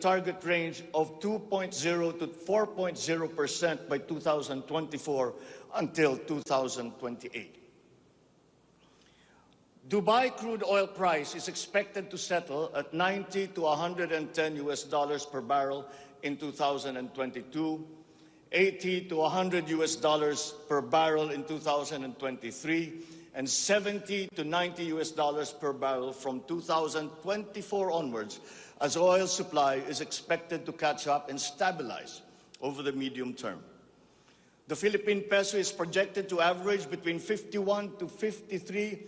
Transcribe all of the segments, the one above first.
target range of 2.0 to 4.0% by 2024 until 2028. Dubai crude oil price is expected to settle at 90 to 110 US dollars per barrel in 2022, 80 to 100 US dollars per barrel in 2023, and 70 to 90 US dollars per barrel from 2024 onwards, as oil supply is expected to catch up and stabilize over the medium term. The Philippine peso is projected to average between 51 to 53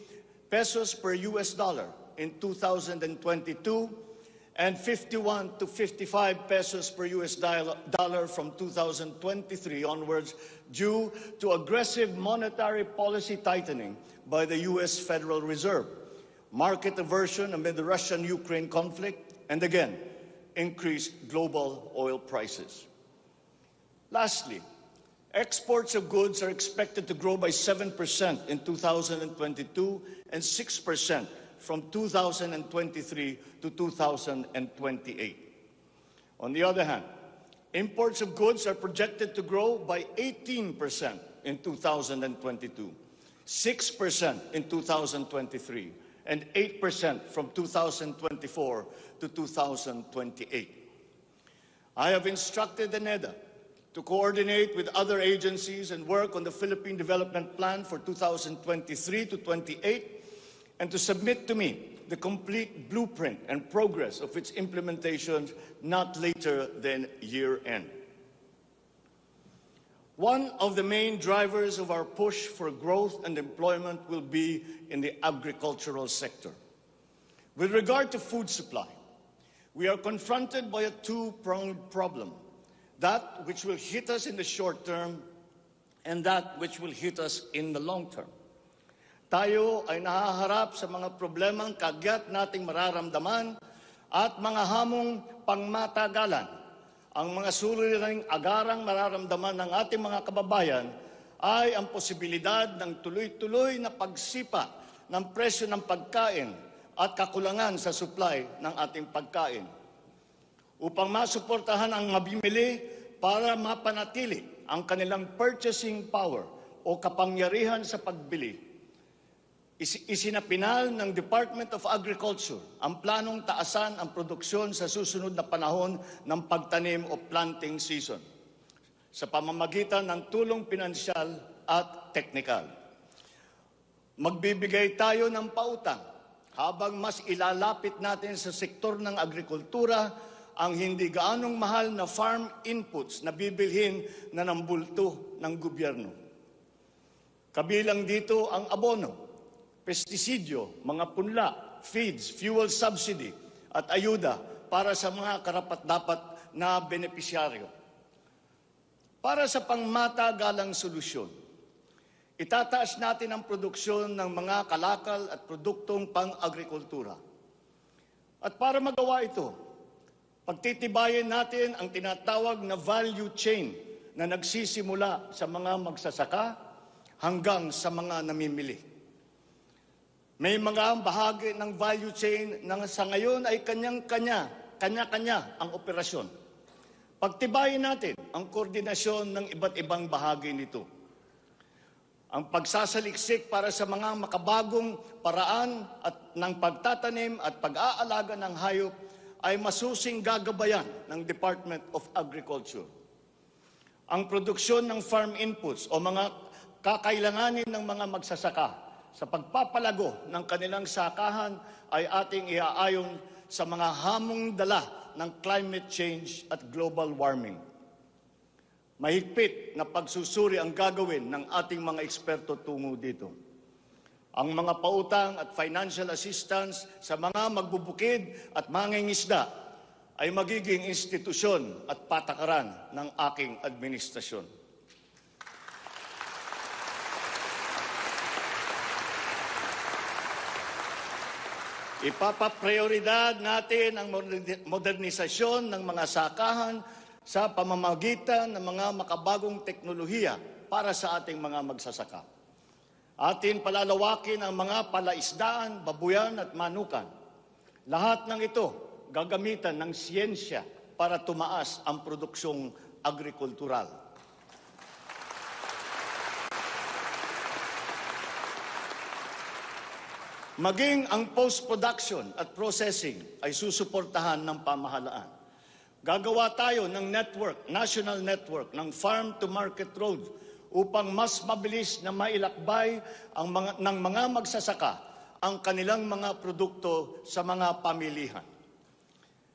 pesos per US dollar in 2022 and 51 to 55 pesos per US dollar from 2023 onwards due to aggressive monetary policy tightening by the US Federal Reserve, market aversion amid the Russian-Ukraine conflict, and again, increased global oil prices. Lastly, exports of goods are expected to grow by 7% in 2022 and 6% from 2023 to 2028. On the other hand, imports of goods are projected to grow by 18% in 2022, 6% in 2023, and 8% from 2024 to 2028. I have instructed the NEDA to coordinate with other agencies and work on the Philippine Development Plan for 2023 to 28 and to submit to me the complete blueprint and progress of its implementation not later than year-end. One of the main drivers of our push for growth and employment will be in the agricultural sector. With regard to food supply, we are confronted by a two-pronged problem: that which will hit us in the short term and that which will hit us in the long term. Tayo ay nahaharap sa mga problemang kagyat nating mararamdaman at mga hamong pangmatagalan. Ang mga suliraning agarang mararamdaman ng ating mga kababayan ay ang posibilidad ng tuloy-tuloy na pagsipa ng presyo ng pagkain at kakulangan sa supply ng ating pagkain. Upang masuportahan ang mabimili para mapanatili ang kanilang purchasing power o kapangyarihan sa pagbili, isinapinal ng Department of Agriculture ang planong taasan ang produksyon sa susunod na panahon ng pagtanim o planting season sa pamamagitan ng tulong pinansyal at teknikal. Magbibigay tayo ng pautang habang mas ilalapit natin sa sektor ng agrikultura ang hindi gaanong mahal na farm inputs na bibilhin na ng bulto ng gobyerno. Kabilang dito ang abono, pestisidyo, mga punla, feeds, fuel subsidy at ayuda para sa mga karapat-dapat na benepisyaryo. Para sa pangmatagalang solusyon, itataas natin ang produksyon ng mga kalakal at produktong pang-agrikultura. At para magawa ito, pagtitibayin natin ang tinatawag na value chain na nagsisimula sa mga magsasaka hanggang sa mga namimili. May mga bahagi ng value chain na sa ngayon ay kanya-kanya ang operasyon. Pagtibayin natin ang koordinasyon ng iba't ibang bahagi nito. Ang pagsasaliksik para sa mga makabagong paraan at ng pagtatanim at pag-aalaga ng hayop ay masusing gagabayan ng Department of Agriculture. Ang produksyon ng farm inputs o mga kakailanganin ng mga magsasaka sa pagpapalago ng kanilang sakahan ay ating iaayon sa mga hamong dala ng climate change at global warming. Mahigpit na pagsusuri ang gagawin ng ating mga eksperto tungo dito. Ang mga pautang at financial assistance sa mga magbubukid at mangingisda ay magiging institusyon at patakaran ng aking administrasyon. Ipapaprioridad natin ang modernisasyon ng mga sakahan sa pamamagitan ng mga makabagong teknolohiya para sa ating mga magsasaka. Atin palalawakin ang mga palaisdaan, babuyan at manukan. Lahat ng ito gagamitan ng siyensya para tumaas ang produksyong agrikultural. Maging ang post-production at processing ay susuportahan ng pamahalaan. Gagawa tayo ng network, national network ng farm-to-market road upang mas mabilis na mailakbay ng mga magsasaka ang kanilang mga produkto sa mga pamilihan.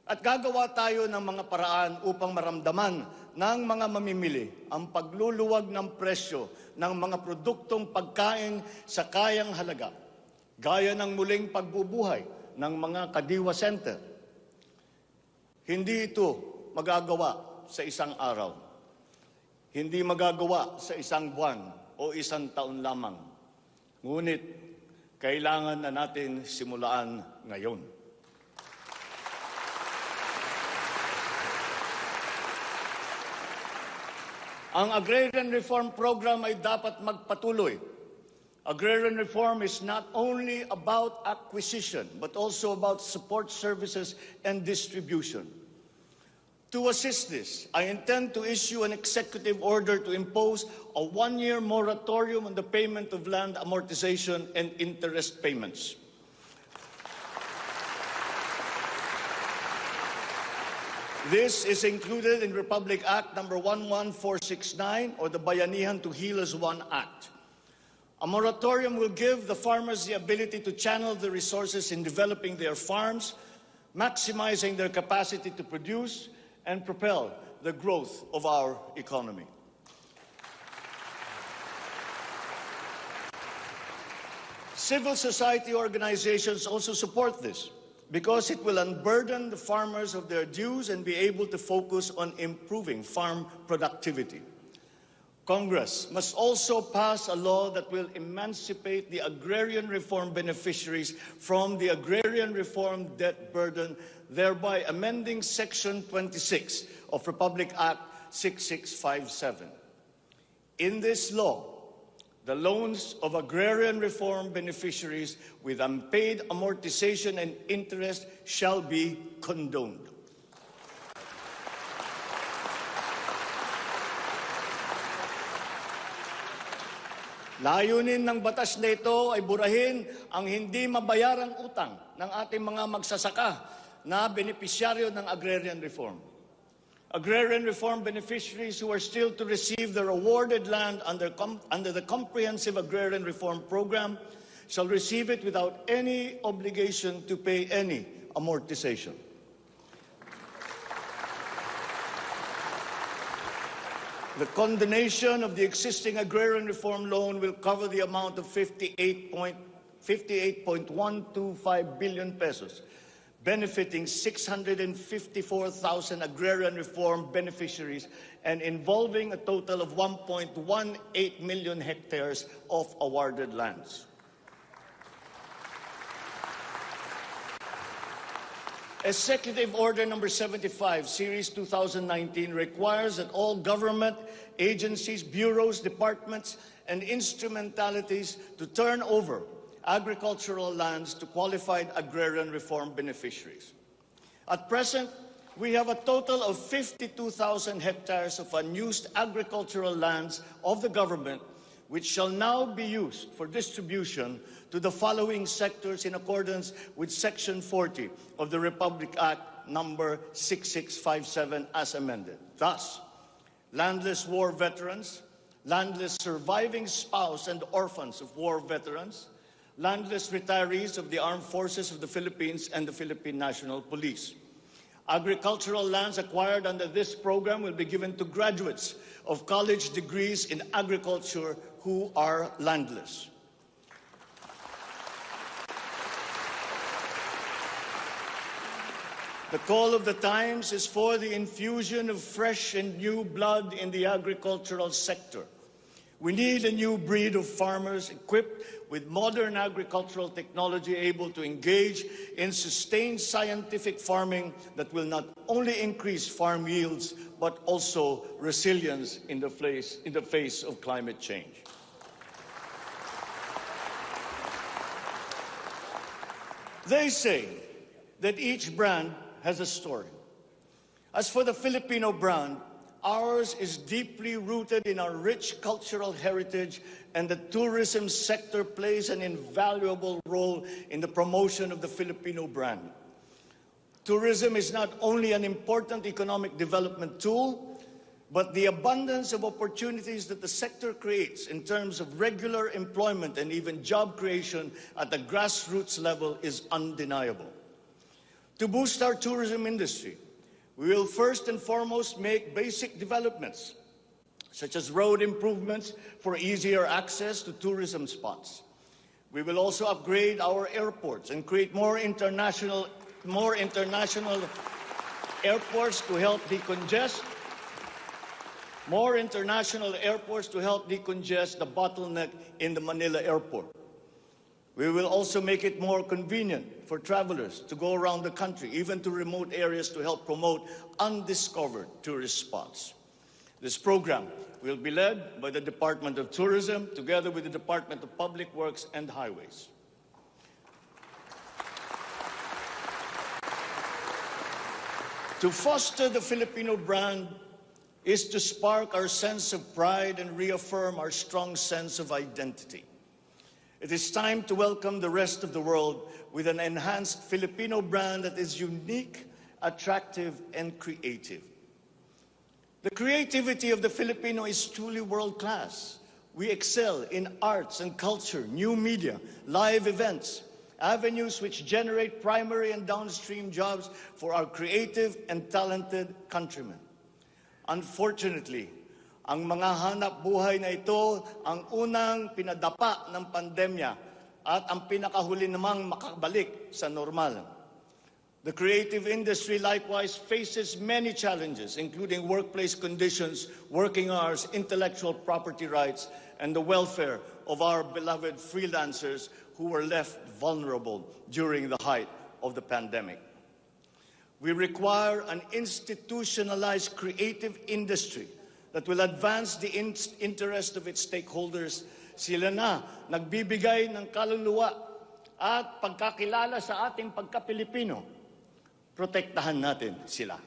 At gagawa tayo ng mga paraan upang maramdaman ng mga mamimili ang pagluluwag ng presyo ng mga produktong pagkain sa kayang halaga, gaya ng muling pagbubuhay ng mga Kadiwa Center. Hindi ito magagawa sa isang araw. Hindi magagawa sa isang buwan o isang taon lamang. Ngunit, kailangan na natin simulaan ngayon. Ang Agrarian Reform Program ay dapat magpatuloy. Agrarian reform is not only about acquisition, but also about support services and distribution. To assist this, I intend to issue an executive order to impose a one-year moratorium on the payment of land amortization and interest payments. This is included in Republic Act number 11469, or the Bayanihan to Heal as One Act. A moratorium will give the farmers the ability to channel the resources in developing their farms, maximizing their capacity to produce, and propel the growth of our economy. Civil society organizations also support this because it will unburden the farmers of their dues and be able to focus on improving farm productivity. Congress must also pass a law that will emancipate the agrarian reform beneficiaries from the agrarian reform debt burden, thereby amending Section 26 of Republic Act 6657. In this law, the loans of agrarian reform beneficiaries with unpaid amortization and interest shall be condoned. Layunin ng batas na ito ay burahin ang hindi mabayarang utang ng ating mga magsasaka na benepisyaryo ng agrarian reform. Agrarian reform beneficiaries who are still to receive their awarded land under the Comprehensive Agrarian Reform Program shall receive it without any obligation to pay any amortization. The condonation of the existing agrarian reform loan will cover the amount of 58.125 billion pesos, benefiting 654,000 agrarian reform beneficiaries and involving a total of 1.18 million hectares of awarded lands. Executive Order number 75, Series 2019, requires that all government agencies, bureaus, departments, and instrumentalities to turn over agricultural lands to qualified agrarian reform beneficiaries. At present, we have a total of 52,000 hectares of unused agricultural lands of the government, which shall now be used for distribution to the following sectors in accordance with Section 40 of the Republic Act number 6657 as amended. Thus, landless war veterans, landless surviving spouse and orphans of war veterans, landless retirees of the Armed Forces of the Philippines and the Philippine National Police. Agricultural lands acquired under this program will be given to graduates of college degrees in agriculture who are landless. The call of the times is for the infusion of fresh and new blood in the agricultural sector. We need a new breed of farmers equipped with modern agricultural technology able to engage in sustained scientific farming that will not only increase farm yields, but also resilience in the face of climate change. They say that each brand has a story. As for the Filipino brand, ours is deeply rooted in our rich cultural heritage, and the tourism sector plays an invaluable role in the promotion of the Filipino brand. Tourism is not only an important economic development tool, but the abundance of opportunities that the sector creates in terms of regular employment and even job creation at the grassroots level is undeniable. To boost our tourism industry, we will first and foremost make basic developments, such as road improvements for easier access to tourism spots. We will also upgrade our airports and create more international airports to help decongest the bottleneck in the Manila airport. We will also make it more convenient for travelers to go around the country, even to remote areas, to help promote undiscovered tourist spots. This program will be led by the Department of Tourism, together with the Department of Public Works and Highways. To foster the Filipino brand is to spark our sense of pride and reaffirm our strong sense of identity. It is time to welcome the rest of the world with an enhanced Filipino brand that is unique, attractive, and creative. The creativity of the Filipino is truly world-class. We excel in arts and culture, new media, live events, avenues which generate primary and downstream jobs for our creative and talented countrymen. Unfortunately, ang mga hanap buhay na ito ang unang pinadapa ng pandemya at ang pinakahuli namang makabalik sa normal. The creative industry likewise faces many challenges, including workplace conditions, working hours, intellectual property rights, and the welfare of our beloved freelancers who were left vulnerable during the height of the pandemic. We require an institutionalized creative industry that will advance the interest of its stakeholders. Sila na nagbibigay ng kaluluwa at pagkakilala sa ating pagka-Pilipino. Protektahan natin sila.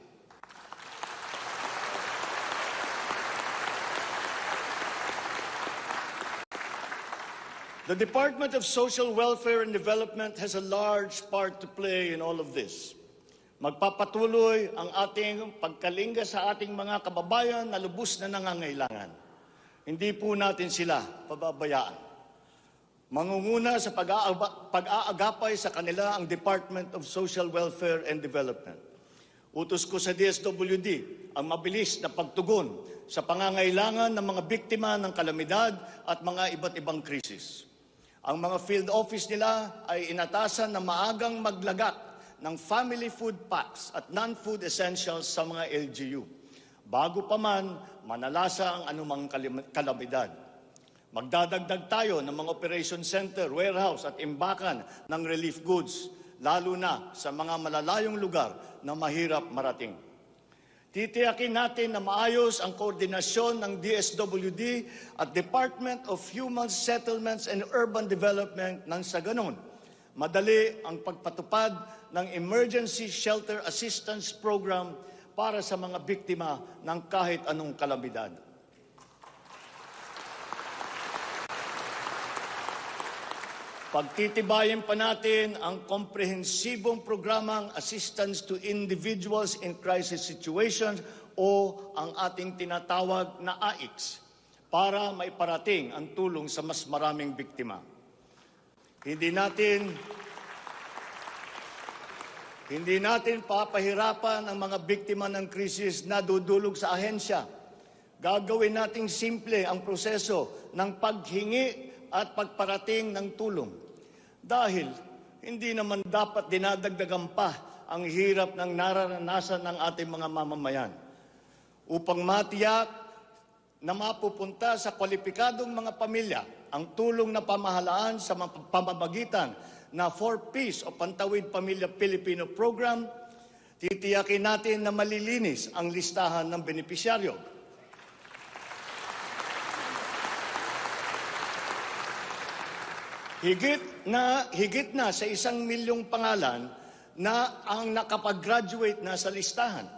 The Department of Social Welfare and Development has a large part to play in all of this. Magpapatuloy ang ating pagkalinga sa ating mga kababayan na lubos na nangangailangan. Hindi po natin sila pababayaan. Mangunguna sa pag-aagapay sa kanila ang Department of Social Welfare and Development. Utos ko sa DSWD ang mabilis na pagtugon sa pangangailangan ng mga biktima ng kalamidad at mga iba't ibang krisis. Ang mga field office nila ay inatasan na maagang maglagak ng family food packs at non-food essentials sa mga LGU, bago pa man manalasa ang anumang kalamidad. Magdadagdag tayo ng mga operation center, warehouse at imbakan ng relief goods, lalo na sa mga malalayong lugar na mahirap marating. Titiyakin natin na maayos ang koordinasyon ng DSWD at Department of Human Settlements and Urban Development nang sa ganon madali ang pagpatupad ng Emergency Shelter Assistance Program para sa mga biktima ng kahit anong kalamidad. Pagtitibayin pa natin ang komprehensibong programang Assistance to Individuals in Crisis Situations o ang ating tinatawag na AICS para maiparating ang tulong sa mas maraming biktima. Hindi natin papahirapan ang mga biktima ng krisis na dudulog sa ahensya. Gagawin nating simple ang proseso ng paghingi at pagparating ng tulong. Dahil hindi naman dapat dinadagdagan pa ang hirap ng nararanasan ng ating mga mamamayan. Upang matiyak na mapupunta sa kwalipikadong mga pamilya ang tulong na pamahalaan sa pamamagitan na 4Ps o Pantawid Pamilya Pilipino Program, titiyakin natin na malilinis ang listahan ng benepisyaryo. Higit na sa 1 milyong pangalan na ang nakapag-graduate na sa listahan.